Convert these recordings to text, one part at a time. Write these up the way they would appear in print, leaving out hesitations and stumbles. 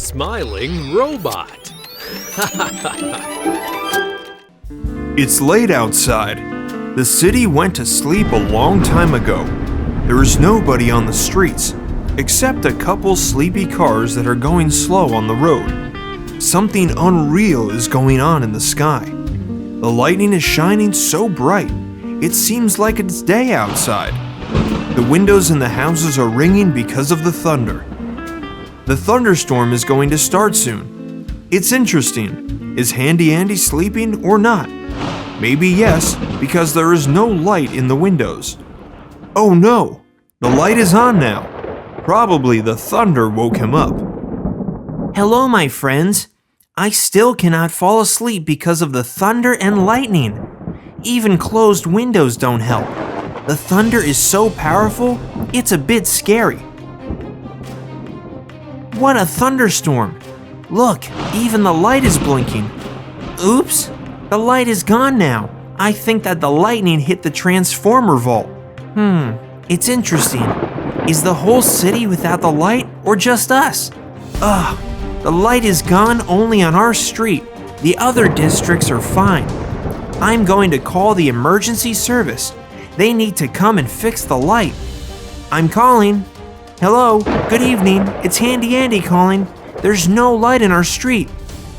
smiling robot. It's late outside. The city went to sleep a long time ago. There is nobody on the streets, except a couple sleepy cars that are going slow on the road. Something unreal is going on in the sky. The lightning is shining so bright, it seems like it's day outside. The windows in the houses are ringing because of the thunder. The thunderstorm is going to start soon. It's interesting. Is Handy Andy sleeping or not? Maybe yes, because there is no light in the windows. Oh no! The light is on now. Probably the thunder woke him up. Hello, my friends. I still cannot fall asleep because of the thunder and lightning. Even closed windows don't help. The thunder is so powerful, it's a bit scary. What a thunderstorm! Look, even the light is blinking. Oops, the light is gone now. I think that the lightning hit the transformer vault. It's interesting. Is the whole city without the light or just us? Ugh, the light is gone only on our street. The other districts are fine. I'm going to call the emergency service. They need to come and fix the light. I'm calling. Hello, good evening. It's Handy Andy calling. There's no light in our street.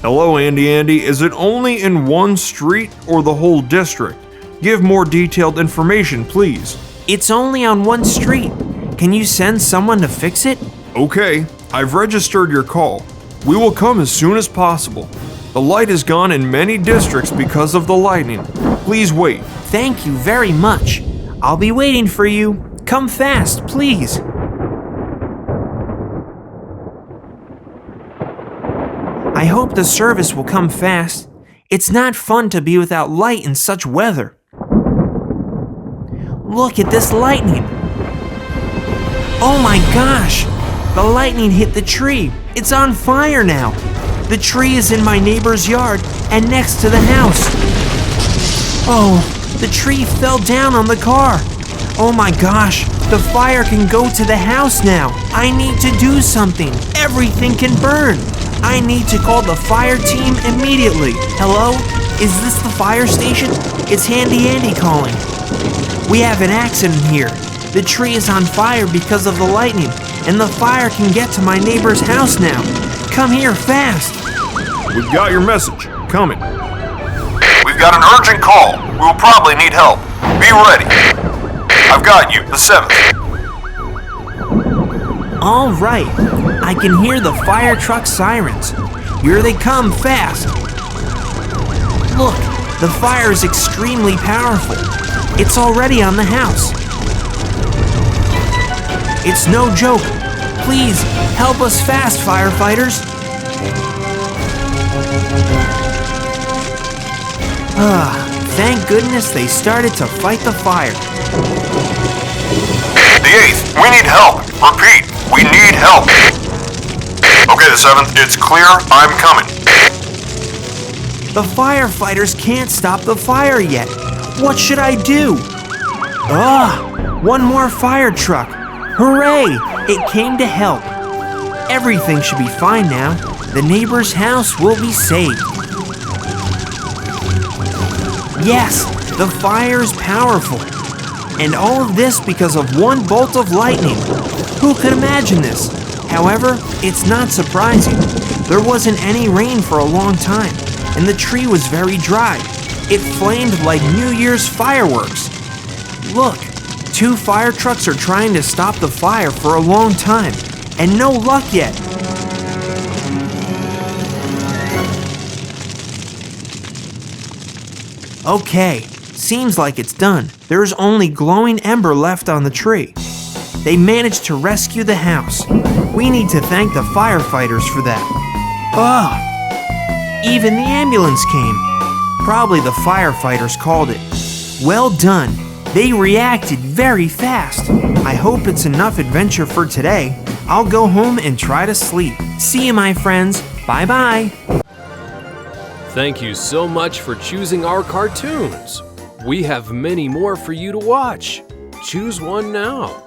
Hello, Handy Andy. Is it only in one street or the whole district? Give more detailed information, please. It's only on one street. Can you send someone to fix it? Okay, I've registered your call. We will come as soon as possible. The light is gone in many districts because of the lightning. Please wait. Thank you very much. I'll be waiting for you. Come fast, please. I hope the service will come fast. It's not fun to be without light in such weather. Look at this lightning. Oh my gosh! The lightning hit the tree. It's on fire now. The tree is in my neighbor's yard and next to the house. Oh, the tree fell down on the car. Oh my gosh, the fire can go to the house now. I need to do something. Everything can burn. I need to call the fire team immediately. Hello? Is this the fire station? It's Handy Andy calling. We have an accident here. The tree is on fire because of the lightning, and the fire can get to my neighbor's house now. Come here fast. We've got your message. Coming. We've got an urgent call. We'll probably need help. Be ready. I've got you, the 7th. All right. I can hear the fire truck sirens. Here they come fast. Look, the fire is extremely powerful. It's already on the house. It's no joke. Please, help us fast, firefighters. Thank goodness they started to fight the fire. The 8th, we need help. Repeat, we need help. Okay, the 7th, it's clear. I'm coming. The firefighters can't stop the fire yet. What should I do? One more fire truck. Hooray! It came to help. Everything should be fine now. The neighbor's house will be saved. Yes, the fire is powerful. And all of this because of one bolt of lightning. Who could imagine this? However, it's not surprising. There wasn't any rain for a long time, and the tree was very dry. It flamed like New Year's fireworks. Look, 2 fire trucks are trying to stop the fire for a long time, and no luck yet. Okay, seems like it's done. There's only glowing ember left on the tree. They managed to rescue the house. We need to thank the firefighters for that. Even the ambulance came. Probably the firefighters called it. Well done. They reacted very fast. I hope it's enough adventure for today. I'll go home and try to sleep. See you, my friends. Bye-bye. Thank you so much for choosing our cartoons. We have many more for you to watch. Choose one now.